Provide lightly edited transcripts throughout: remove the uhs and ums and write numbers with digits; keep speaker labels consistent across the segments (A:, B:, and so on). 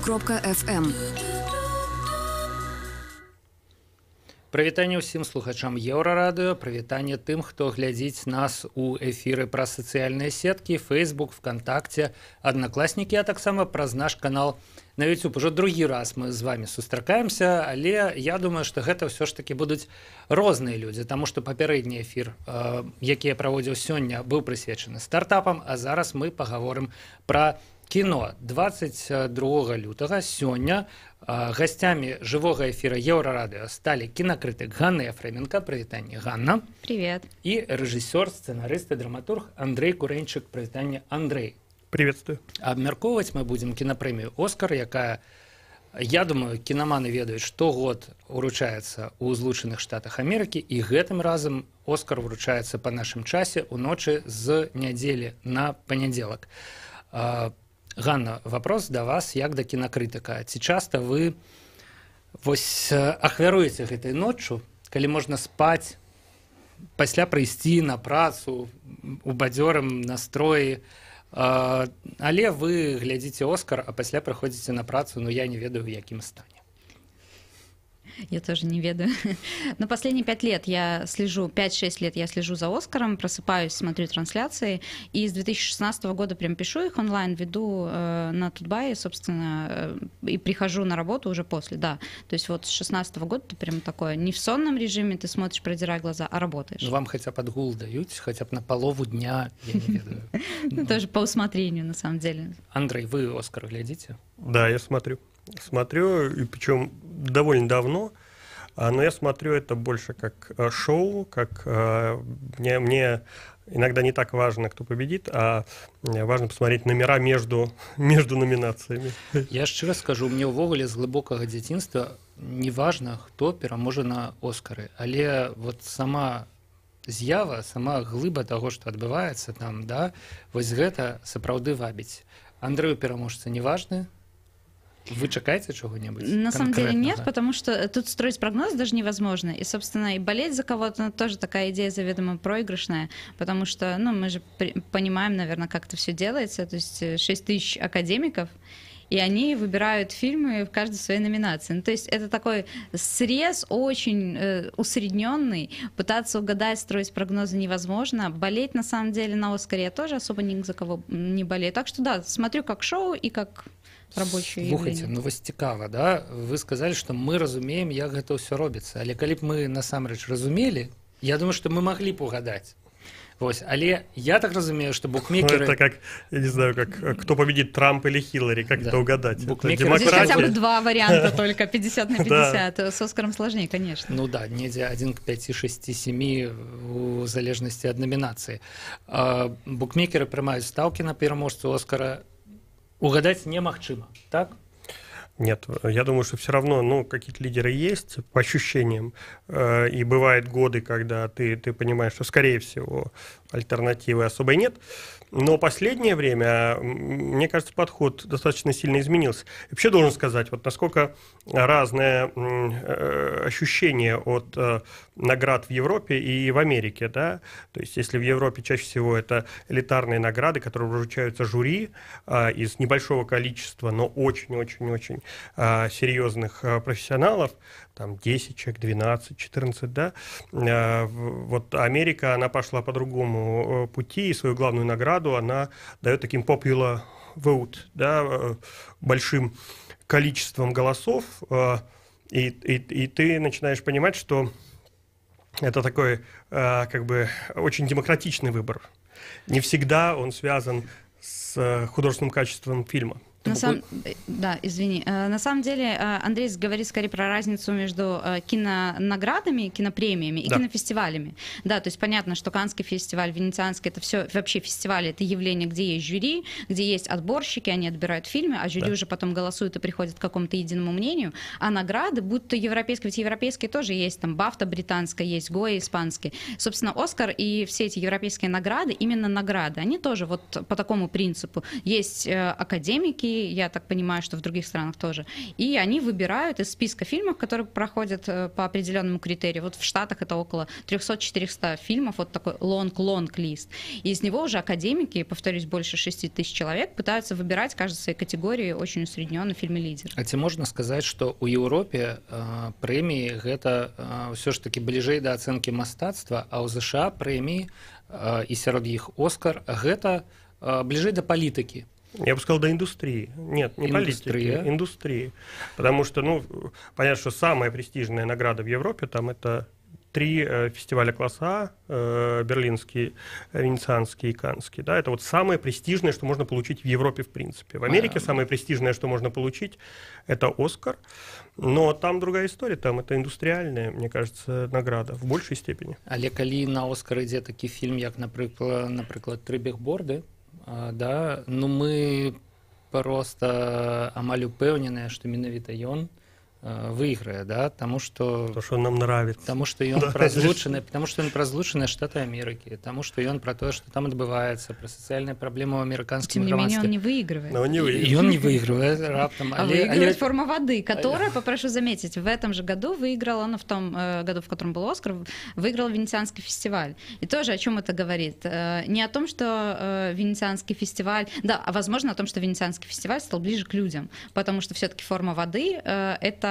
A: Еўрарадыё.фм.
B: Прывітанне ўсім слухачам Еўрарадыё, прывітанне тым, хто глядзіць нас у эфіры праз сацыяльныя сеткі, Facebook, ВКонтакте, Аднакласнікі, а таксама праз наш канал на YouTube. Ужо другі раз мы з вами сустракаемся, але я думаю, што гэта ўсё ж такі будуць розныя людзі, таму што папярэдні эфір, які я праводзіў сёння, быў прысвечаны стартапам, а зараз мы пагаворым пра кіно. 22 лютага сёння гостями живого эфира Еврорадио стали кинокритик Ганна Ефременко. Привитание, Ганна.
C: Привет.
B: И режиссер, сценарист и драматург Андрей Куренчик. Привитание, Андрей.
D: Приветствую.
B: Абмяркоўваць мы будем кинопремию «Оскар», якая, я думаю, киноманы ведаюць, штогод уручаецца ў Злучаных Штатах Америки, и гэтым разам «Оскар» вручаецца по нашым часе уночы з нядзелі на панядзелак. Ганна, вопрос до вас, як да кінакрытыка. Ці часта вы ахвяруеце гэтай ноччу, калі можна спаць, пасля прыйсці на працу у бадзёрым настроі, але вы глядзіце «Оскар», а пасля прыходзіце на працу, но я не ведаю, в якім стане.
C: Я тоже не ведаю. Но последние 5 лет я слежу, 5-6 лет я слежу за «Оскаром», просыпаюсь, смотрю трансляции, и с 2016 года прям пишу их онлайн, веду на Тутбае, собственно, и прихожу на работу уже после, да. То есть вот с 2016 года ты прям такое, не в сонном режиме ты смотришь, продирая глаза, а работаешь.
B: Вам хотя бы отгул дают, хотя бы на полову дня, я не ведаю.
C: Тоже по усмотрению, на самом деле.
B: Андрей, вы «Оскар» глядите?
D: Да, я смотрю. Смотрю, и причем довольно давно, но я смотрю это больше как шоу, как мне иногда не так важно, кто победит, а важно посмотреть номера между номинациями.
B: Я шчыра скажу, мне ўвогуле з глыбокага дзяцінства не важна, хто пераможа на «Оскары», але вот сама з'ява, сама глыба таго, што адбываецца там, да, вось гэта сапраўды вабіць. Андрэю пераможца не важны? Вы чекаете чего-нибудь?
C: На самом деле нет, потому что тут строить прогноз даже невозможно. И, собственно, и болеть за кого-то тоже такая идея заведомо проигрышная, потому что, ну, мы же понимаем, наверное, как это все делается. То есть 6 тысяч академиков, и они выбирают фильмы в каждой своей номинации. Ну, то есть это такой срез очень усредненный. Пытаться угадать, строить прогнозы невозможно. Болеть, на самом деле, на «Оскаре» я тоже особо ни за кого не болею. Так что, да, смотрю как шоу и как рабочее
B: Слухайте,
C: явление.
B: ну вось цікава, да? Вы сказали, что мы разумеем, як гэта ўсё робіцца. Але калі б мы насамрэч разумелі, я думаю, что мы могли б угадать. Вось, але я так разумею, что букмекеры...
D: Ну, это как, я не знаю, как кто победит, Трамп или Хиллари, как
B: да.
D: это угадать?
B: Букмекеры...
D: Это
C: Здесь хотя бы 2 варианта только, 50 на 50.
D: Да.
C: С «Оскаром» сложнее, конечно.
B: Ну да, недзе 1 к 5, 6, 7 у залежнасці ад номінацыі. Букмекеры прымаюць стаўкі на пераможцу «Оскара». Угадать немагчыма, так?
D: Нет, я думаю, что все равно, ну, какие-то лидеры есть, по ощущениям, и бывают годы, когда ты понимаешь, что, скорее всего, альтернативы особой нет, но последнее время, мне кажется, подход достаточно сильно изменился. И вообще должен сказать, вот насколько разное ощущение от наград в Европе и в Америке, да, то есть если в Европе чаще всего это элитарные награды, которые вручаются жюри из небольшого количества, но очень-очень-очень серьезных профессионалов, там 10 человек, 12, 14, да, вот Америка, она пошла по другому пути, и свою главную награду она дает таким popular vote, да, большим количеством голосов, и ты начинаешь понимать, что это такой, как бы, очень демократичный выбор. Не всегда он связан с художественным качеством фильма.
C: Да, извини. На самом деле Андрей говорит скорее про разницу между кинонаградами, кинопремиями и кинофестивалями. Да, то есть понятно, что Каннский фестиваль, Венецианский — это все вообще фестивали, это явление, где есть жюри, где есть отборщики, они отбирают фильмы, а жюри уже потом голосуют и приходят к какому-то единому мнению. А награды, будь то европейские, ведь европейские тоже есть, там Бафта британская есть, Гоя испанский. Собственно, «Оскар» и все эти европейские награды, именно награды, они тоже вот по такому принципу. Есть академики, Англии, я так понимаю, что в других странах тоже. И они выбирают из списка фильмов, которые проходят по определенному критерию. Вот в Штатах это около 300-400 фильмов, вот такой long-лист. И из него уже академики, повторюсь, больше 6 тысяч человек, пытаются выбирать каждой своей категории очень усреднённый фильм-лидер.
B: А ці можна сказаць, што ў Еўропе прэміі гэта ўсё ж такі бліжэй да ацэнкі мастацтва, а ў ЗША прэміі і сярод іх Оскар гэта ближе до политики.
D: Я бы сказал, до индустрии. Нет, не политики, индустрии. Потому что, ну, понятно, что самая престижная награда в Европе, там это 3 фестиваля класса А, берлинский, венецианский и каннский. Да, это вот самое престижное, что можно получить в Европе в принципе. В Америке самое престижное, что можно получить, это «Оскар». Но там другая история, там это индустриальная, мне кажется, награда в большей степени.
B: Але калі на «Оскар» ідзе такі фільм, як, наприклад, «Три бігборди», да, ну мы просто амаль упэўненыя, што менавіта ён выиграе, да, потому что
D: он нам нравится,
B: потому что он про злучаныя Штаты Америки, потому что он про то, что там отбывается, про социальные проблемы в американском
C: громадстве. Тем не менее, он не выигрывает.
B: Он не выигрывает раптом.
C: Выигрывает «Форма воды», которая, попрошу заметить, в этом же году выиграла, в том году, в котором был «Оскар», выиграл Венецианский фестиваль. И тоже о чем это говорит? Не о том, что Венецианский фестиваль, да, а возможно о том, что Венецианский фестиваль стал ближе к людям, потому что все-таки «Форма воды» — это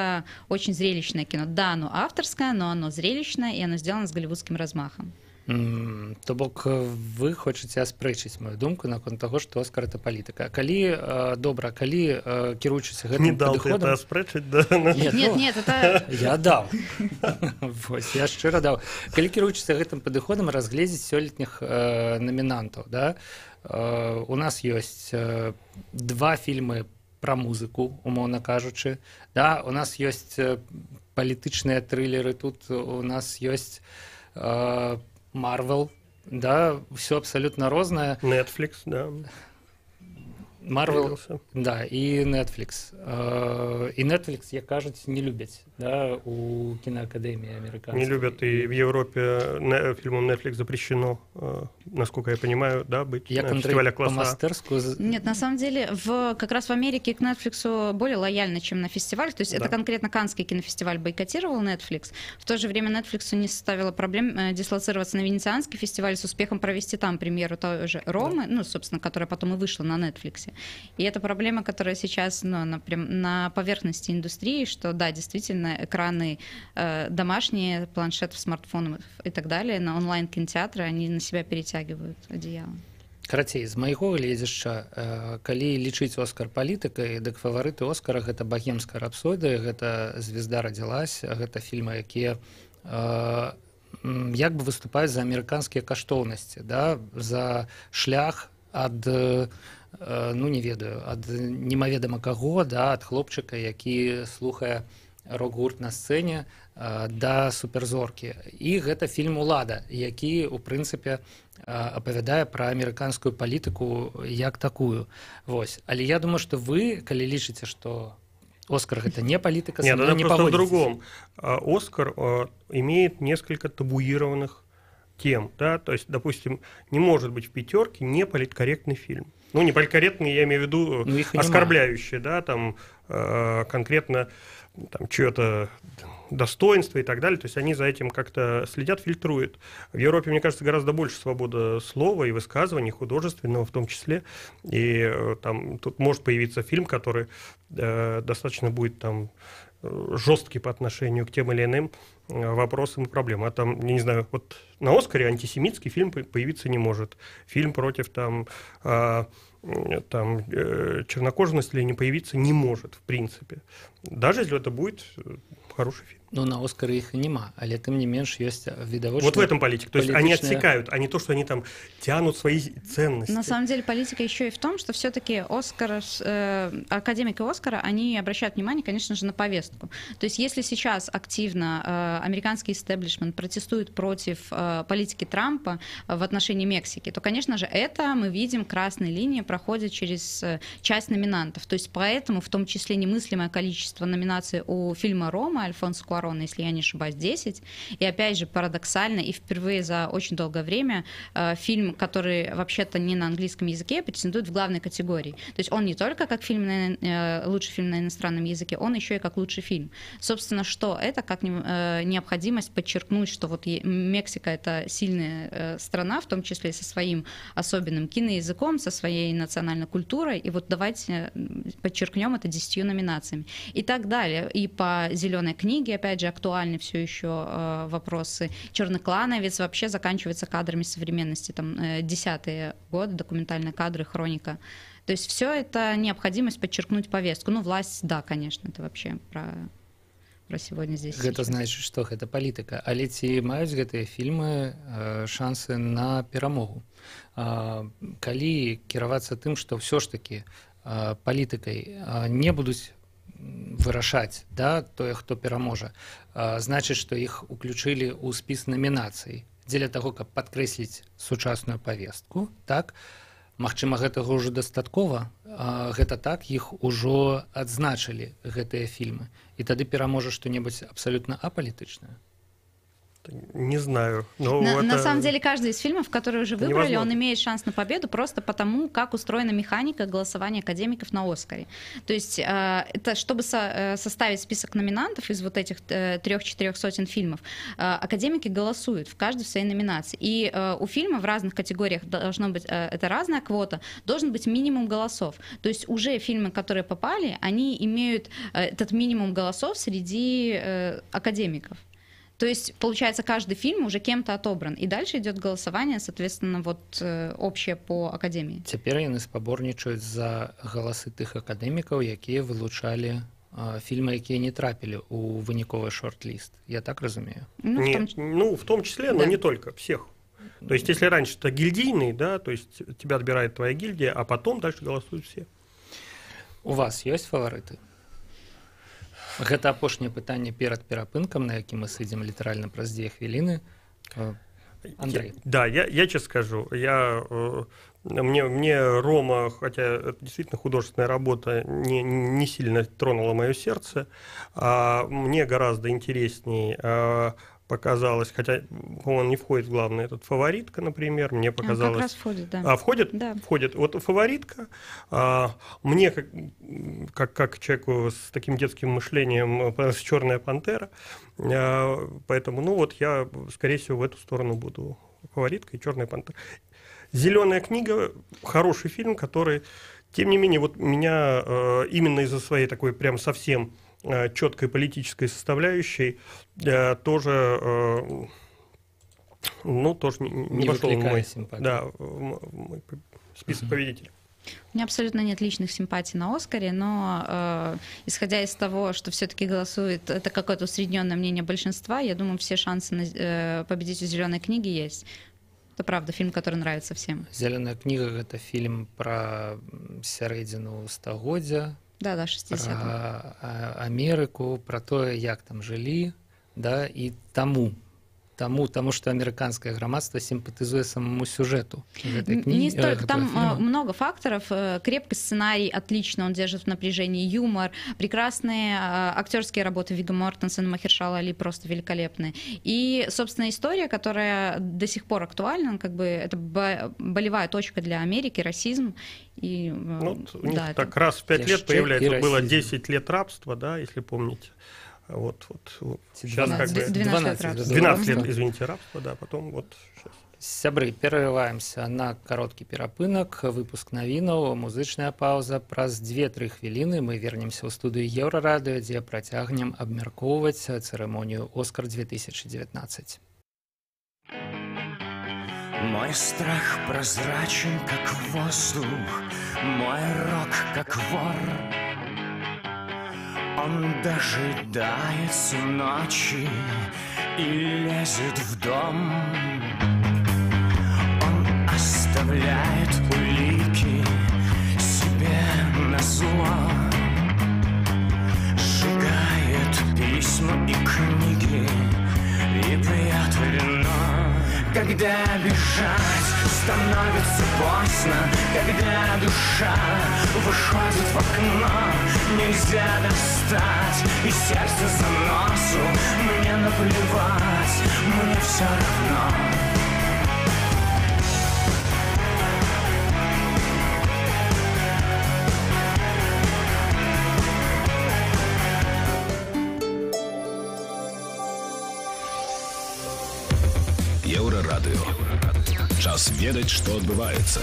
C: очень зрелищное кино. Да, оно авторское, но оно зрелищное, и оно сделано с голливудским размахом.
B: То бок вы хочаце аспрэчыць мою думку наконт таго, што «Оскар» — это палітыка. Калі добра, калі кіруючыся гэтым
D: не дал ты это аспрэчыць, да?
C: Нет, это...
B: Я даў. Вось, я шчыра даў. Калі кіруючыся гэтым падыходам разгледзець сёлетніх намінантаў, да? У нас ёсць 2 фільмы про музыку, умоўна кажучы, да, у нас ёсць палітычныя трылеры, тут у нас ёсць Marvel, да, все абсолютно рознае.
D: Netflix, да.
B: Marvel, да, і Netflix. І Netflix, як кажуть, не любят, да, у киноакадемии американской.
D: Не любят, и в Европе фильмом Netflix запрещено, насколько я понимаю, да, быть на фестивале класса А.
C: Нет, на самом деле, как раз в Америке к Netflix более лояльно, чем на фестиваль. То есть это конкретно Каннский кинофестиваль бойкотировал Netflix. В то же время Netflix не составило проблем дислоцироваться на Венецианский фестиваль, с успехом провести там премьеру той же «Ромы», ну, собственно, которая потом и вышла на Netflix. И это проблема, которая сейчас на поверхности индустрии, что да, действительно, экраны домашние, планшеты, смартфоны и так далее, на онлайн-кинотеатры, они на себя перетягивают одеяло.
B: Карацей, з майго гледзяшча, калі лічыць «Оскар» палітыкай, дык фаварыты «Оскара» — гэта «Богемская рапсодия», гэта «Звезда родилась», гэта фільмы, якія як бы выступаюць за амерыканскія каштоўнасці, да, за шлях ад, ну не ведаю, ад немаведама каго, да, ад хлопчыка, які слухае рок-гурт на сцэне, да суперзоркі. І гэта фільм «Улада», які, у прынцыпе, апавядае пра амерыканскую палітыку як такую. Вось. Але я думаю, што вы, калі лічыце, што «Оскар» — это не политика,
D: нет, это не просто в другом. «Оскар» имеет несколько табуированных тем, да, то есть, допустим, не может быть в пятерке не политкорректный фильм. Ну, не политкорректный, я имею в виду оскорбляющий, да, там конкретно там чье-то достоинство и так далее, то есть они за этим как-то следят, фильтруют. В Европе, мне кажется, гораздо больше свободы слова и высказываний, художественного в том числе, и там тут может появиться фильм, который достаточно будет там жесткий по отношению к тем или иным вопросам и проблемам. А там, я не знаю, вот на «Оскаре» антисемитский фильм появиться не может. Фильм против там чернокожести не появиться не может, в принципе. Даже если это будет хороший фильм.
B: Ну, на «Оскары» их и нема, але тем не меньше есть видовочные...
D: Вот в этом политика. То есть они отсекают, а не то, что они там тянут свои ценности.
C: На самом деле политика еще и в том, что все-таки академики «Оскара», они обращают внимание, конечно же, на повестку. То есть если сейчас активно американский истеблишмент протестует против политики Трампа в отношении Мексики, то, конечно же, это мы видим, красной линией проходит через часть номинантов. То есть поэтому в том числе немыслимое количество номинаций у фильма «Рома» Альфонсо Куарона, если я не ошибаюсь, 10. И опять же, парадоксально, и впервые за очень долгое время фильм, который вообще-то не на английском языке, претендует в главной категории. То есть он не только как лучший фильм на иностранном языке, он еще и как лучший фильм. Собственно, что это? Как необходимость подчеркнуть, что вот Мексика — это сильная страна, в том числе со своим особенным киноязыком, со своей национальной культурой, и вот давайте подчеркнем это 10 номинациями. И так далее. И по «Зеленой книге», опять же, актуальны все еще вопросы. «Черный клановец» вообще заканчивается кадрами современности, там 10-е годы, документальные кадры, хроника. То есть все это необходимость подчеркнуть повестку. Ну, власть, да, конечно, это вообще про сегодня здесь.
B: Гэта значыць, што гэта палітыка. Але ці маюць гэтыя фільмы шансы на перамогу? Калі кіравацца тым, што ўсё ж такі палітыкай не будуць вырашаць, да, тое, хто пераможа, значыць, што іх уключылі ў спіс намінацый дзеля таго, каб падкрэсліць сучасную павестку, так? Магчыма, гэтага ўжо дастаткова, гэта так, іх ужо адзначылі, гэтыя фільмы. І тады пераможа што-небудзь абсалютна апалітычнае.
D: Не знаю.
C: На самом деле, каждый из фильмов, которые уже выбрали,
D: невозможно.
C: он имеет шанс на победу просто потому, как устроена механика голосования академиков на «Оскаре». То есть, это чтобы составить список номинантов из вот этих 3-4 сотен фильмов, академики голосуют в каждой своей номинации. И у фильма в разных категориях должно быть, это разная квота, должен быть минимум голосов. То есть уже фильмы, которые попали, они имеют этот минимум голосов среди академиков. То есть, получается, каждый фильм уже кем-то отобран. И дальше идет голосование, соответственно, вот общее по академии.
B: Цяпер яны спаборнічаюць за галасы тых акадэмікаў, якія вылучалі фільмы, якія не трапілі ў выніковы шорт-лист. Я так разумею?
D: В том числе, но не только, всех. То есть, если раньше это гильдийный, да, то есть тебя отбирает твоя гильдия, а потом дальше голосуют все.
B: У вас есть фавориты? Гэта апошняе пытанне перад перапынкам, на якім мы сыдзем літаральна праз 2 хвіліны. Андрей.
D: Я честно скажу, мне Рома, хотя это действительно художественная работа, не сильно тронула мое сердце, мне гораздо интересней показалось, хотя он не входит в главное, этот «Фаворитка», например, мне показалось...
C: Как раз входит, да.
D: Входит?
C: Да.
D: Входит. Вот «Фаворитка», мне, как человеку с таким детским мышлением, понравилась «Черная пантера», поэтому, я, скорее всего, в эту сторону буду. «Фаворитка» и «Черная пантера». «Зеленая книга» — хороший фильм, который, тем не менее, вот меня именно из-за своей такой прям совсем четкой политической составляющей тоже не вошел в мой список победителей.
C: У меня абсолютно нет личных симпатий на «Оскаре», но исходя из того, что все-таки голосует, это какое-то усредненное мнение большинства, я думаю, все шансы на победить у «Зеленой книги» есть. Это правда, фильм, который нравится всем.
B: «Зеленая книга» — это фильм про сярэдзіну стагоддзя,
C: да, 60-х.
B: Про Америку, про тое, як там жылі, да, і таму, что американское громадство симпатизует самому сюжету этой книги.
C: Не столько, там много факторов. Крепкий сценарий, отлично, он держит в напряжении, юмор, прекрасные актерские работы Вигго Мортенсена, Махершала Али просто великолепные. И, собственно, история, которая до сих пор актуальна, как бы это болевая точка для Америки, расизм. И,
D: у них так раз в 5 лет появляется, было 10 лет рабства, да, если помните. Вот. Сейчас 12 лет, извините, рабства, да, потом вот сейчас.
B: Сябры, перерываемся на кароткі перапынак, выпуск навінаў, музычная пауза. Праз 2-3 хвіліны мы вернемся ў студыю Еўрарадыё, дзе працягнем абмяркоўваць цырымонію «Оскар 2019».
A: Мой страх прозрачен, как воздух, мой рок, как вор. Он дожидается ночи и лезет в дом. Он оставляет улики себе назло, сжигает письма и книги и пьет вино. когда бежать становится поздно, когда душа выходит в окно, нельзя достать и сердце за носу. Мне наплевать, мне все равно.
E: Еўрарадыё. Час ведаць, што адбываецца.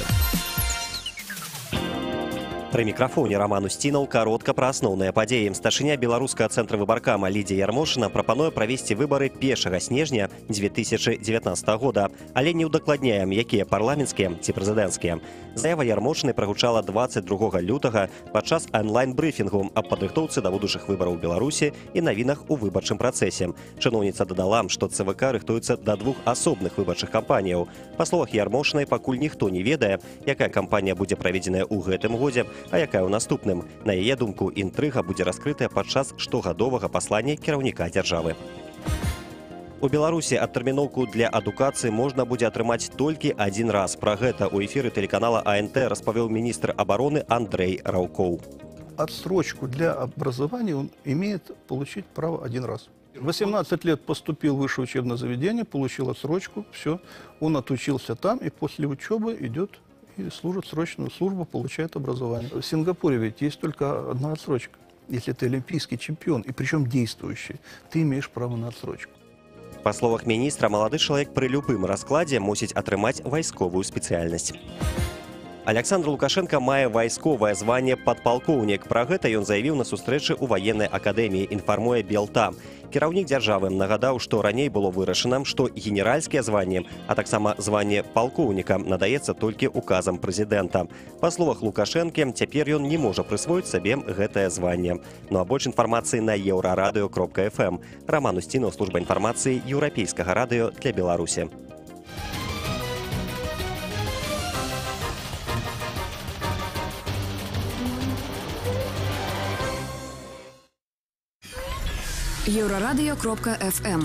F: Пры мікрафоне Роман Устінаў каротка пра асноўныя падзеі. Старшыня беларускага цэнтра выбаркама Лідзія Ярмошына прапануе правесці выбары 1 снежня 2019 года, але не ўдакладняем, якія парламенцкія ці прэзідэнцкія. Заява Ярмошыны прагучала 22 лютага падчас онлайн-брыфінгу аб падрыхтоўцы да будучых выбараў у Беларусі і навінах у выбарчым працэсе. Чыноўніца дадала, што ЦВК рыхтуецца да 2 асобных выбарчых кампаніяў. Па словах Ярмошынай, пакуль ніхто не ведае, якая кампанія будзе праведзеная ў гэтым годзе, а якая ў наступным. На яе думку, інтрыга будзе раскрытая падчас штогадовага паслання кіраўніка дзяржавы. У Беларусі адтэрміноўку для адукацыі можна будзе атрымаць толькі один раз. Пра гэта ў эфіры тэлеканала АНТ распавёў міністр обороны Андрей Раўкоў.
G: Отсрочку для образования он имеет получить право один раз. 18 лет поступил в высшее учебное заведение, получил отсрочку, все, он отучился там и после учебы идет и служит срочную службу, получает образование. В Сингапуре ведь есть только одна отсрочка. Если ты олимпийский чемпион, и причем действующий, ты имеешь право на отсрочку.
F: Па словах міністра, малады чалавек пры любым раскладзе мусіць атрымаць вайсковую спецыяльнасць. Александр Лукашенко мае вайсковае званне падпалкоўнік. Пра гэта ён заявіў на сустрэчы ў ваеннай акадэміі, інфармуе Белта. Кіраўнік дзяржавы нагадаў, што раней было вырашана, што генеральскія званні, а таксама званне палкоўніка надаецца толькі указам прэзідэнта. Па словах Лукашэнкі, цяпер ён не можа прысвоіць сабе гэтае званне. Ну а больш інфармацыі на еўрарадыё.фм. Роман Устінаў, служба інфармацыі еўрапейскага радыё для Беларусі.
H: Еўрарадыё.фм.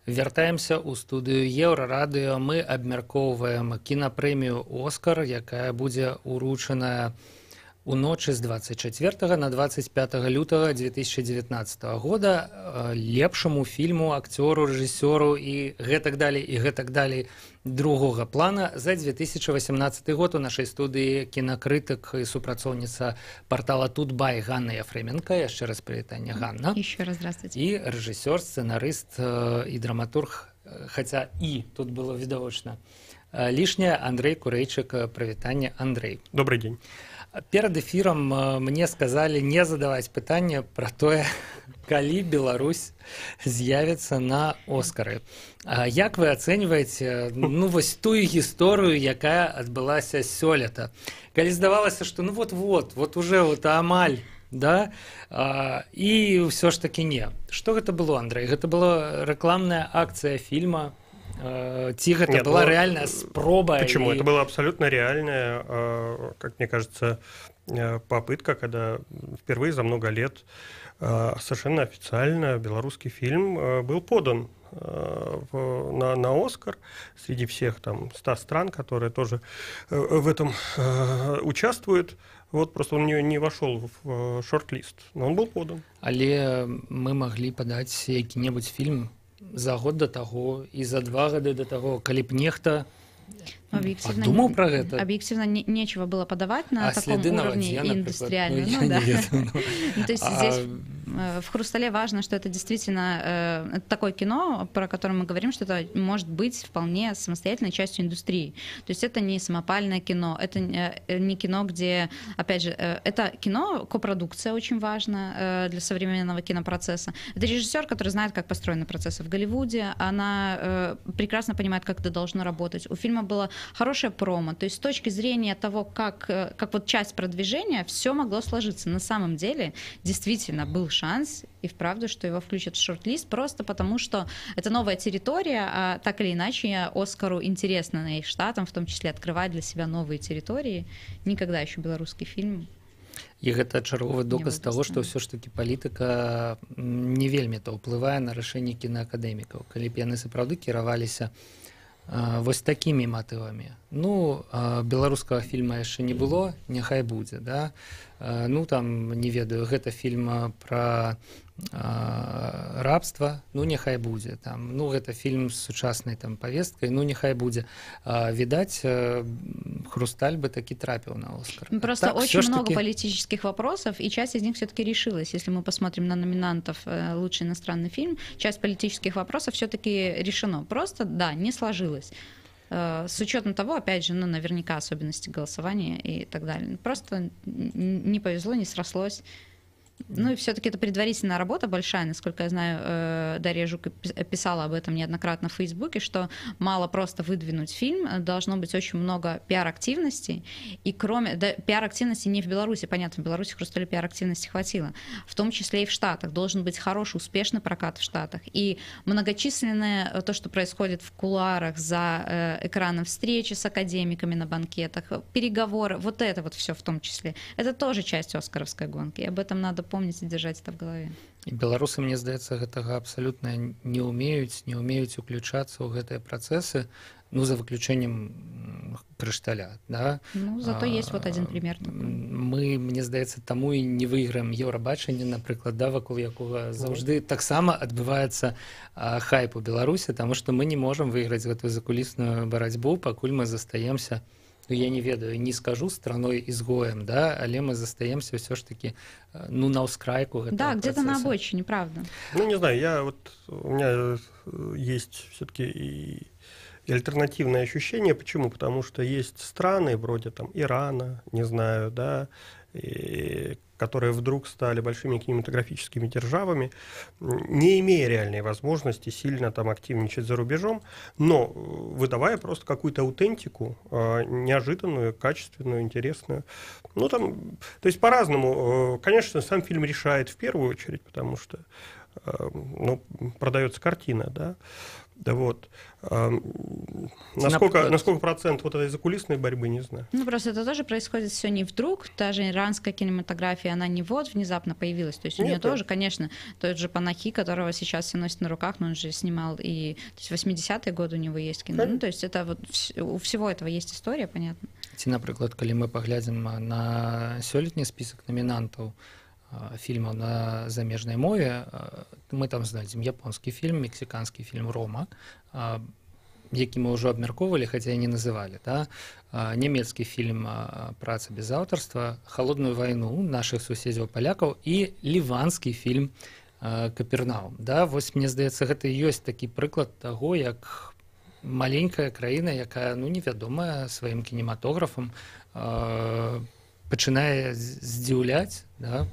B: Вяртаемся ў студыю Еўрарадыё. Мы абмяркоўваем кінапрэмію «Оскар», якая будзе уручаная у ночы з 24 на 25 лютага 2019 года лепшаму фільму, акцёру, рэжысёру і гэтак далей другога плана за 2018 год. У нашай студыі кінакрытык і супрацоўніца портала Тутбай Ганна Ефременко. Яшчэ раз прывітанне, Ганна.
C: Еще раз здравствуйте.
B: І рэжысёр, сцэнарыст і драматург, хаця і тут было відавочна лішняе, Андрей Курэйчык. Прывітанне, Андрей.
D: Добрый день.
B: Перад эфірам мне сказалі не задаваць пытанне пра тое, калі Беларусь з'явіцца на Оскары. Як вы ацэньваеце вось тую гісторыю, якая адбылася сёлета? Калі здавалася, што вот уже амаль, да? І ўсё ж такі не. Што гэта было, Андрей? Гэта была рэкламная акцыя фільма? Ці гэта была реальная спроба?
D: Почему? Это была абсолютно реальная, как мне кажется, попытка, когда впервые за много лет совершенно официально белорусский фильм был подан на «Оскар» среди всех там 100 стран, которые тоже в этом участвуют. Вот просто он не вошел в шорт-лист, но он был подан.
B: Але мы могли подать які-небудзь фильм за год до таго і за 2 гады до таго, калі б нехта подумаў пра гэта.
C: Объективно нечего было подавать на таком уровне индустриальном. То есть здесь в «Хрустале» важно, что это действительно такое кино, про которое мы говорим, что это может быть вполне самостоятельной частью индустрии. То есть это не самопальное кино, это не кино, где, опять же, это кино, копродукция очень важна для современного кинопроцесса. Это режиссер, который знает, как построены процессы в Голливуде, она прекрасно понимает, как это должно работать. У фильма было хорошее промо, то есть с точки зрения того, как вот часть продвижения, все могло сложиться. На самом деле действительно был шанс и вправду, что его включат в шорт-лист, просто потому что это новая территория, а так или иначе Оскару интересно и штатам в том числе открывать для себя новые территории. Никогда еще белорусский фильм
B: І гэта чарговы доказ
C: Не
B: таго, што
C: вырастае.
B: ўсё ж такі палітыка не вельмі то ўплывае на рашэнне кінаакадэмікаў. Калі б яны сапраўды кіраваліся вось такімі матывамі. Ну, беларускага фільма яшчэ не было, няхай будзе, да? Ну, там, не ведаю, гэта фільм пра рабства, ну, няхай будзе. Там, ну, гэта фільм з сучаснай там павесткай, ну, няхай будзе. Видать, «Хрусталь» бы таки трапил на «Оскар».
C: Просто
B: так,
C: очень много политических вопросов, и часть из них все-таки решилась. Если мы посмотрим на номинантов «Лучший иностранный фильм», часть политических вопросов все-таки решено. Просто, да, не сложилось. С учетом того, опять же, ну, наверняка особенности голосования и так далее. Просто не повезло, не срослось. Ну и все-таки это предварительная работа большая, насколько я знаю, Дарья Жук писала об этом неоднократно в Фейсбуке, что мало просто выдвинуть фильм, должно быть очень много пиар-активностей, и кроме пиар-активности не в Беларуси, понятно, в Беларуси «Хрусталю» пиар-активности хватило, в том числе и в Штатах, должен быть хороший, успешный прокат в Штатах, и многочисленное то, что происходит в кулуарах за экраном, встречи с академиками на банкетах, переговоры, вот это вот все в том числе, это тоже часть оскаровской гонки, и об этом надо помнить и держать это в голове.
B: І беларусы, мне здаецца, гэтага абсалютна не ўмеюць уключацца ў гэтыя працэсы, ну, за выключэннем «Крышталя». Да?
C: Ну, зато есть вот один пример такой.
B: Мы, мне здаецца, таму і не выйграем Еўрабачанне, напрыклад, да, вакол якога заўжды таксама адбываецца хайп у Беларусі, таму што мы не можам выйграць гэтую закулісную барацьбу, пакуль мы застаемся, ну, я не ведаю, не скажу страной-изгоем, да, але мы застаемся все ж таки, ну, на ускрайку этого
C: Да, где-то
B: процесса.
C: на обочине, правда.
D: Ну, не знаю, у меня есть все-таки и альтернативное ощущение. Почему? Потому что есть страны вроде там Ирана, не знаю, да, которые вдруг стали большими кинематографическими державами, не имея реальной возможности сильно там активничать за рубежом, но выдавая просто какую-то аутентику, неожиданную, качественную, интересную. Ну, там, то есть по-разному. Конечно, сам фильм решает в первую очередь, потому что, ну, продается картина, да. Да вот. Насколько процент вот этой закулисной борьбы, не знаю.
C: Ну, просто это тоже происходит все не вдруг. Та же иранская кинематография, она не вот внезапно появилась. То есть у нее тоже, конечно, тот же Панахи, которого сейчас все носят на руках, но он же снимал и... То есть 80-е годы у него есть кино. Ну, то есть это вот у всего этого есть история, понятно.
B: Ці, напрыклад, калі мы паглядзім на сёлетні спісак намінантаў фільмаў на замежнай мове, мы там знайдзем японскі фільм, мексіканскі фільм «Рома», які мы ўжо абмяркоўвалі, хаця і не называлі, да? Нямецкі фільм «Праца без аўтарства», «Холодную вайну» нашых суседзяў палякаў і ліванскі фільм «Капернаум». Да? Вось, мне здаецца, гэта і ёсць такі прыклад таго, як маленькая краіна, якая, ну, невядомая сваім кінематографам, пачынае здзіўляць, да?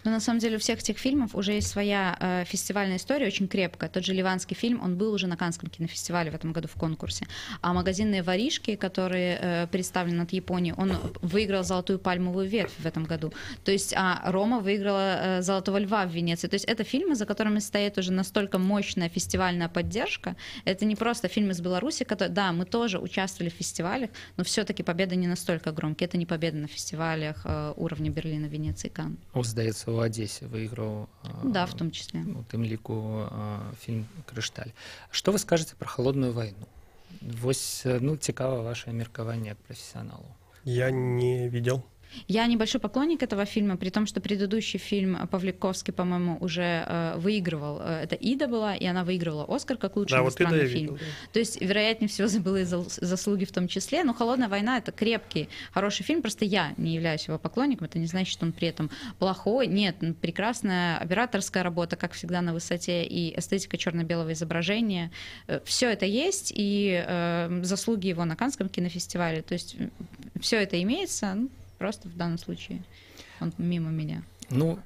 C: Но на самом деле у всех этих фильмов уже есть своя фестивальная история, очень крепкая. Тот же ливанский фильм, он был уже на Каннском кинофестивале в этом году в конкурсе. А «Магазинные воришки», которые представлены от Японии, он выиграл «Золотую пальмовую ветвь» в этом году. То есть, а «Рома» выиграла «Золотого льва» в Венеции. То есть это фильмы, за которыми стоит уже настолько мощная фестивальная поддержка. Это не просто фильмы из Беларуси, которые, да, мы тоже участвовали в фестивалях, но все-таки победы не настолько громкие. Это не победа на фестивалях уровня Берлина, Венеции, Канн.
B: У Одессе выиграл,
C: да, в том числе.
B: У тым ліку фильм «Крышталь». Что вы скажете про «Холодную войну»? Вось, ну, цікава ваше меркаванне як профессионалу.
D: Я не видел.
C: Я небольшой поклонник этого фильма, при том, что предыдущий фильм Павликовский, по-моему, уже выигрывал. Это «Ида» была, и она выигрывала «Оскар» как лучший иностранный фильм. Видел, да. То есть, вероятнее всего, забыла заслуги в том числе. Но «Холодная война» — это крепкий, хороший фильм. Просто я не являюсь его поклонником. Это не значит, что он при этом плохой. Нет, прекрасная операторская работа, как всегда, на высоте, и эстетика черно-белого изображения. Все это есть, и заслуги его на Каннском кинофестивале. То есть, все это имеется. Просто в данном случае он мимо меня.
D: Ну,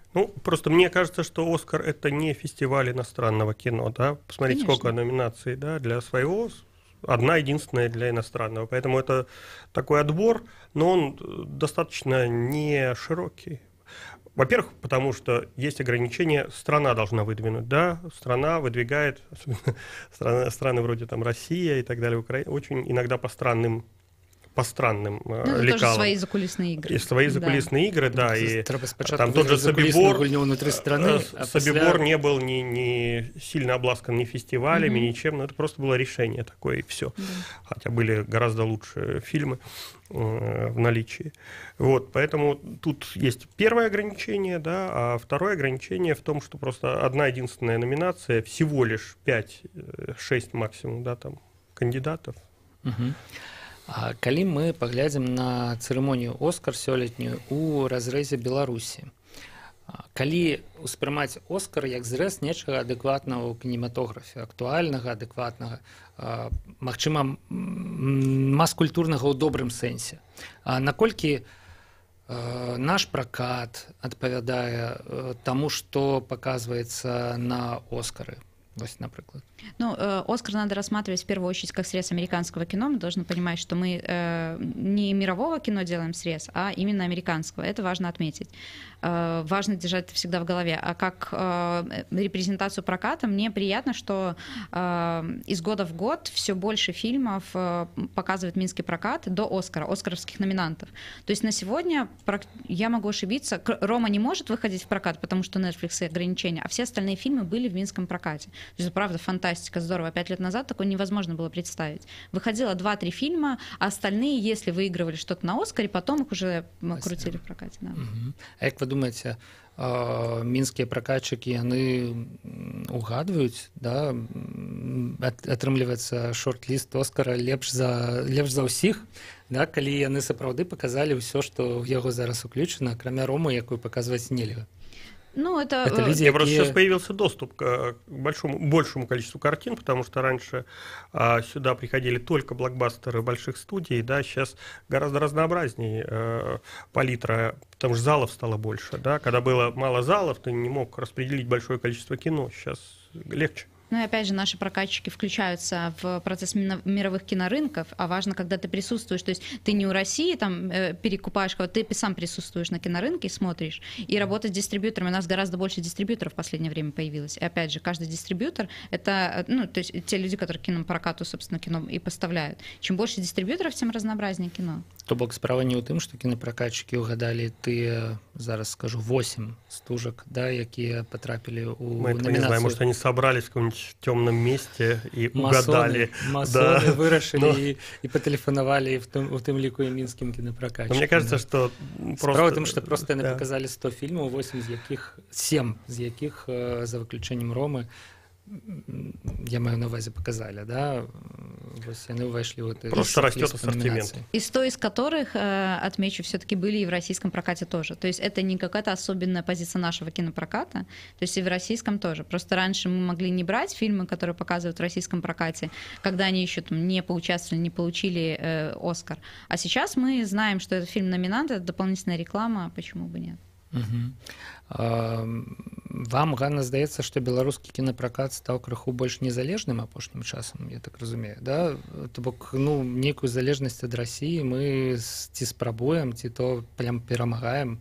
D: просто мне кажется, что «Оскар» — это не фестиваль иностранного кино, да? Посмотрите, конечно, сколько номинаций, да, для своего, одна единственная для иностранного. Поэтому это такой отбор, но он достаточно не широкий. Во-первых, потому что есть ограничения, страна должна выдвинуть, да, страна выдвигает, особенно страны вроде там Россия и так далее, Украина, очень иногда по странным по странным
C: это
D: лекалам.
C: тоже свои закулисные игры.
D: И свои закулисные игры, да. И там тот же
B: Собибор
D: не был ни сильно обласкан ни фестивалями, ничем, но это просто было решение такое, и все. Хотя были гораздо лучше фильмы в наличии. Вот, поэтому тут есть первое ограничение, да, а второе ограничение в том, что просто одна единственная номинация, всего лишь 5-6 максимум, да, там, кандидатов.
B: А калі мы паглядзім на цырымонію «Оскар» сёлетнюю у разрэзе Беларусі. Калі ўспрымаць «Оскар» як зрэз нечага адэкватнага ў кінематографе, актуальнага, адэкватнага, магчыма, мас-культурнага ў добрым сэнсе. Наколькі наш пракат адпавядае таму, што паказваецца на «Оскары»? Вот, например.
C: Ну, «Оскар» надо рассматривать в первую очередь как срез американского кино. Мы должны понимать, что мы не мирового кино делаем срез, а именно американского. Это важно отметить. Важно держать это всегда в голове. А как репрезентацию проката, мне приятно, что из года в год все больше фильмов показывает минский прокат до «Оскара», оскаровских номинантов. То есть на сегодня, я могу ошибиться, «Рома» не может выходить в прокат, потому что Netflix и ограничения, а все остальные фильмы были в минском прокате. То есть, правда, фантастика, здорово. 5 лет назад такое невозможно было представить. Выходило 2-3 фильма, а остальные, если выигрывали что-то на «Оскаре», потом их уже крутили в прокате. Да.
B: А як вы думаете, мінскія пракатчыкі, яны угадваюць, да, атрымліваецца шорт-ліст «Оскара» лепш за ўсіх, да, калі яны сапраўды паказалі ўсё, што ў яго зараз уключана, акрамя «Ромы», якую паказваць нельга?
C: Ну, это
D: люди, просто сейчас появился доступ к большему количеству картин, потому что раньше сюда приходили только блокбастеры больших студий, да, сейчас гораздо разнообразнее палитра, потому что залов стало больше, да, когда было мало залов, ты не мог распределить большое количество кино, сейчас легче.
C: Ну и опять же, наши прокатчики включаются в процесс мировых кинорынков, а важно, когда ты присутствуешь, то есть ты не у России там перекупаешь кого-то, ты сам присутствуешь на кинорынке, смотришь, и работать с дистрибьюторами. У нас гораздо больше дистрибьюторов в последнее время появилось. И опять же, каждый дистрибьютор — это, ну, то есть те люди, которые кинопрокату, собственно, кино и поставляют. Чем больше дистрибьюторов, тем разнообразнее кино.
B: То бок справа не ў тым, што кінапракатчыкі ўгадалі тыя, зараз скажу, 8 стужак, да, якія потрапілі ў номінацыю.
D: Не знаю, может, они собрались в каком-нибудь темном месте и угадали.
B: Масоны вырашылі і патэлефанавалі у тым ліку і мінскім кінапракатчыкам.
D: Мне кажется, что
B: справа ў тым, што проста яны паказалі 100 фільмаў, 7 з якіх за выключэннем «Ромы», я маю на увазе, показали, да, они вошли в это.
D: Просто растет ассортимент.
C: И 100 из которых, отмечу, все-таки были и в российском прокате тоже. То есть это не какая-то особенная позиция нашего кинопроката, то есть и в российском тоже. Просто раньше мы могли не брать фильмы, которые показывают в российском прокате, когда они еще там не поучаствовали, не получили «Оскар». А сейчас мы знаем, что это фильм-номинант, это дополнительная реклама, почему бы нет.
B: Вам, Ганна, здаецца, што беларускі кінапракат стаў крыху больш незалежным апошнім часам, я так разумею, да? То бок, ну, нейкую залежнасць ад Расіі мы ці спрабуем, ці то прям перамагаем.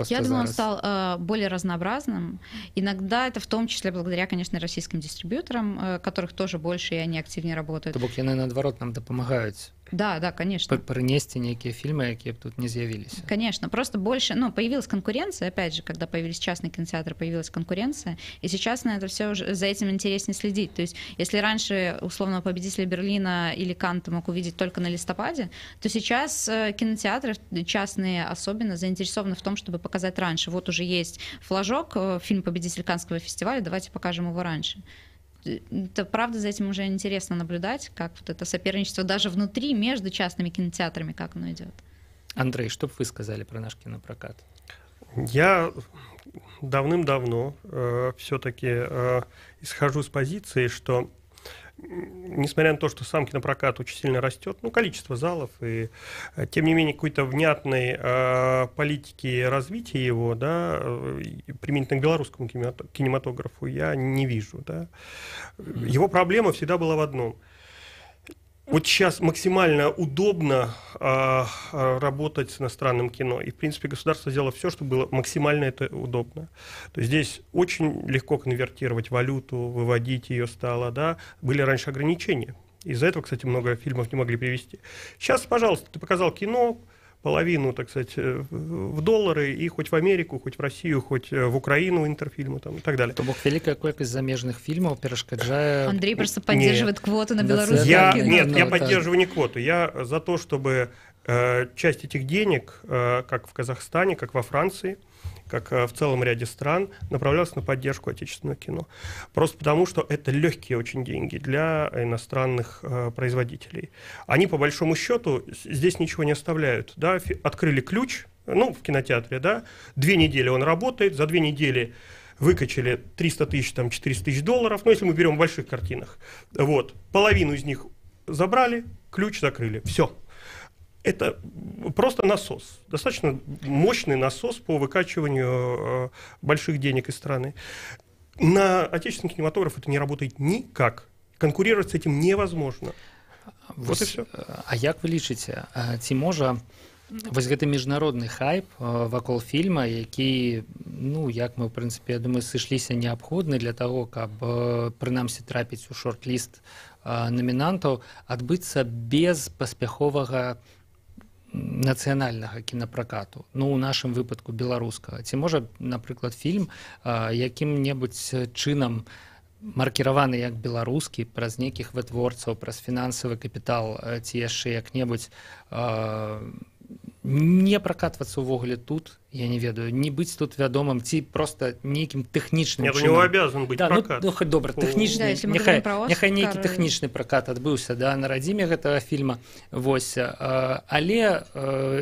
C: Я думаю, он стал более разнообразным. Иногда это в том числе благодаря, конечно, российским дистрибьюторам, которых тоже больше, и они активнее работают.
B: То бок яны, наадварот, нам дапамагаюць.
C: Да, да, конечно.
B: Прынесці нейкія фильмы, якія б тут не з'явіліся.
C: Конечно, просто больше, ну, появилась конкуренция, опять же, когда появились частные кинотеатры, появилась конкуренция, и сейчас на это все уже, за этим интереснее следить. То есть, если раньше, условно, победителя Берлина или Канн ты мог увидеть только на листопаде, то сейчас кинотеатры, частные особенно, заинтересованы в том, чтобы показать раньше. Вот уже есть флажок, фильм «Победитель Каннского фестиваля», давайте покажем его раньше. Это, правда, за этим уже интересно наблюдать, как вот это соперничество даже внутри, между частными кинотеатрами, как оно идет.
B: Андрей, что бы вы сказали про наш кинопрокат?
D: Я давным-давно все-таки исхожу с позиции, что несмотря на то, что сам кинопрокат очень сильно растет, ну, количество залов, и тем не менее какой-то внятной политики развития его, да, применительно к белорусскому кинематографу, я не вижу. Да. Его проблема всегда была в одном. Вот сейчас максимально удобно работать с иностранным кино. И, в принципе, государство сделало все, чтобы было максимально это удобно. То есть здесь очень легко конвертировать валюту, выводить ее стало. Да. Были раньше ограничения. Из-за этого, кстати, много фильмов не могли привезти. Сейчас, пожалуйста, ты показал кино, половину, так сказать, в доллары, и хоть в Америку, хоть в Россию, хоть в Украину интерфильмы там, и так далее.
B: То бок вялікая колькасць замежных фільмаў перашкаджае.
C: Андрей просто поддерживает квоту на белорусское кино.
D: Нет, я поддерживаю не квоту. Я за то, чтобы часть этих денег, как в Казахстане, как во Франции, как в целом ряде стран, направлялась на поддержку отечественного кино. Просто потому, что это легкие очень деньги для иностранных производителей. Они, по большому счету, здесь ничего не оставляют. Да? Открыли ключ, ну, в кинотеатре, да, 2 недели он работает, за 2 недели выкачали 300 тысяч, там, 400 тысяч долларов, ну, если мы берем в больших картинах. Вот. Половину из них забрали, ключ закрыли. Все. Это просто насос, достаточно мощный насос по выкачиванию больших денег из страны. На отечественный кинематограф это не работает никак. Конкурировать с этим невозможно. Вот и все.
B: А як вы лічыце, ці можа вось гэты міжнародны хайп вакол фільма, які, ну, як мы, в прынцыпе, я думаю, сышліся неабходны для таго, каб прынамсі трапіць у шорт-ліст намінантаў, адбыцца без паспяховага нацыянальнага кінапракату, ну, у нашым выпадку беларускага. Ці можа, напрыклад, фільм якім-небудзь чынам маркіраваны як беларускі праз нейкіх вытворцаў, праз фінансавы капітал ці яшчэ як-небудзь не пракатвацца ўвогуле тут, я не ведаю, не быць тут вядомым, ці просто нейкім тэхнічным
D: чынам. Нет, у него обязан быть пракат.
B: Ну, хоть добра, тэхнічны, няхай нейкі тэхнічны пракат адбыўся, да, на радзіме гэтага фільма, вось, але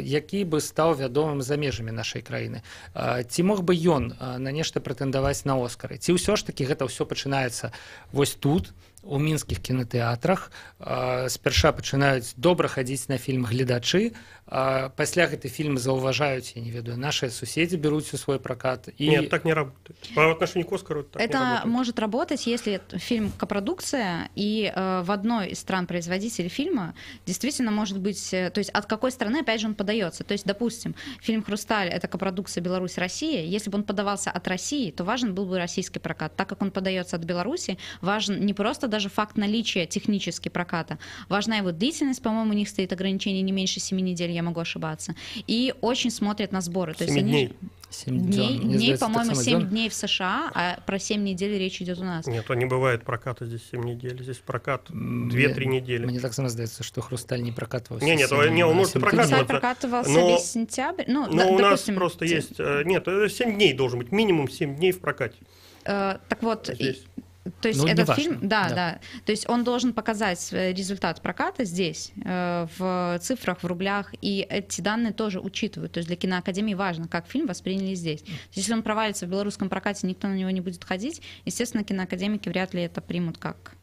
B: які бы стаў вядомым за межамі нашай краіны. Ці мог бы ён на нешта прэтэндаваць на Оскары? Ці ўсё ж такі гэта ўсё пачынаецца вось тут, у мінскіх кінотэатрах, спярша пачынаюць добра хадзіць на фільм гледачы, пасля гэты фільм заўважаюць, я не ведаю, наши суседи берут у свой прокат. И...
D: Нет, так не работает. По отношению к Оскару так
C: это
D: не работает.
C: Может работать, если фильм копродукция, и в одной из стран производителей фильма действительно может быть... То есть от какой страны, опять же, он подается. То есть, допустим, фильм «Хрусталь» — это копродукция Беларусь-Россия. Если бы он подавался от России, то важен был бы российский прокат. Так как он подается от Беларуси, важен не просто даже факт наличия технически проката, важна его длительность, по-моему, у них стоит ограничение не меньше 7 недель, я могу ошибаться. И очень смотрят на сборы.
D: 7 дней.
B: 7
C: дней, по-моему, 7 дней в США, а про 7 недель речь идет у нас.
D: Нет, не бывает проката здесь 7 недель. Здесь прокат 2-3 недели.
B: Мне так само сдается, что «Хрусталь» не прокатывался.
D: Нет, он может прокатываться.
C: «Хрусталь» прокатывался весь сентябрь.
D: Но у нас просто есть... Нет, 7 дней должен быть, минимум 7 дней в прокате.
C: Так вот...
D: Здесь.
C: То есть этот фильм, да. То есть он должен показать результат проката здесь, в цифрах, в рублях, и эти данные тоже учитывают. То есть для киноакадемии важно, как фильм восприняли здесь. Если он провалится в белорусском прокате, никто на него не будет ходить, естественно, киноакадемики вряд ли это примут как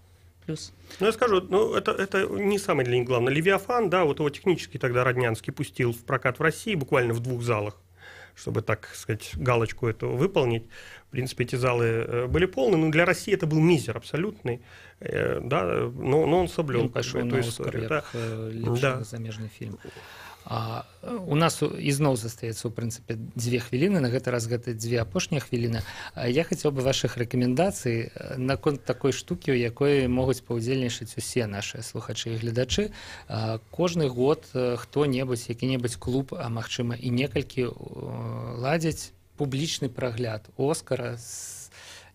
C: плюс.
D: Ну, я скажу, это не самое для них главное. «Левиафан», да, вот его технически тогда Роднянский пустил в прокат в России, буквально в 2 залах, чтобы, так сказать, галочку эту выполнить. В принципе, эти залы были полны, но для России это был мизер абсолютный, да, но он соблюл эту историю.
B: Да. Замежный фильм. У нас ізноў застаецца, у прынцыпе, 2 хвіліны, на гэты раз гэта 2 апошнія хвіліны. Я хацеў бы вашых рэкамендацый наконт такой штукі, у якой могуць паўдзельнічаць усе нашыя слухачы і гледачы. Кожны год хто-небудзь, які-небудзь клуб, а магчыма і некалькі, ладзяць публічны прагляд Оскара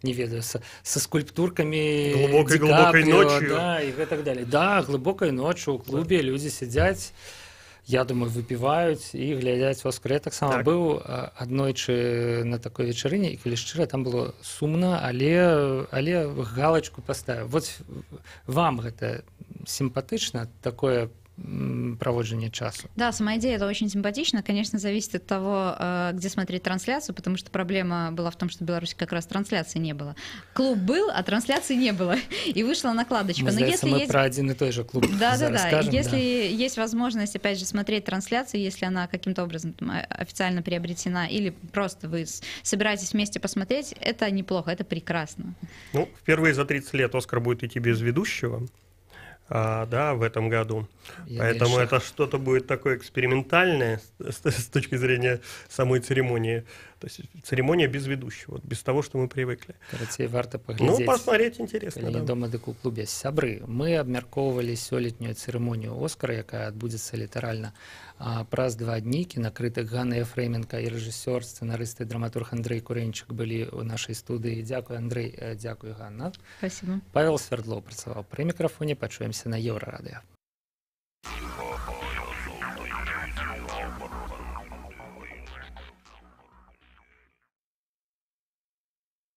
B: не ведаю, со скульптурками
D: глубокой ночью.
B: Да, и так далее. Да, глубокой ночью у клубе люди сядзяць, я думаю, выпіваюць і глядзяць Оскар. Я таксама быў аднойчы на такой вечарыне, і калі шчыра, там было сумна, але галачку паставіў. Вот вам гэта симпатычна, такое проводжение часу?
C: Да, сама идея это очень симпатично. Конечно, зависит от того, где смотреть трансляцию, потому что проблема была в том, что в Беларуси как раз трансляции не было. Клуб был, а трансляции не было. И вышла накладочка.
B: Но если мы про один и той же клуб
C: скажем, если есть возможность, опять же, смотреть трансляцию, если она каким-то образом официально приобретена, или просто вы собираетесь вместе посмотреть, это неплохо, это прекрасно.
D: Ну, впервые за 30 лет Оскар будет идти без ведущего. Да, в этом году. Поэтому это что-то будет такое экспериментальное с точки зрения самой церемонии. То есть церемония без ведущего, вот, без того, что мы привыкли.
B: Карацей, варта паглядзець.
D: Ну, посмотреть интересно,
B: Калі
D: да.
B: не дома, дык у клубе. Сябры, мы абмяркоўвалі сёлетнюю цырымонію Оскара, якая адбудзецца літаральна праз 2 дні. Кінакрытык Ганна Ефременка і рэжысёр, сцэнарыст і драматург Андрэй Курэньчык былі ў нашай студыі. Дзякуй, Андрэй, дзякуй, Ганна.
C: Спасибо.
B: Павел Свердлоў працаваў пры мікрафоне. Пачуемся на Еўрарадыё.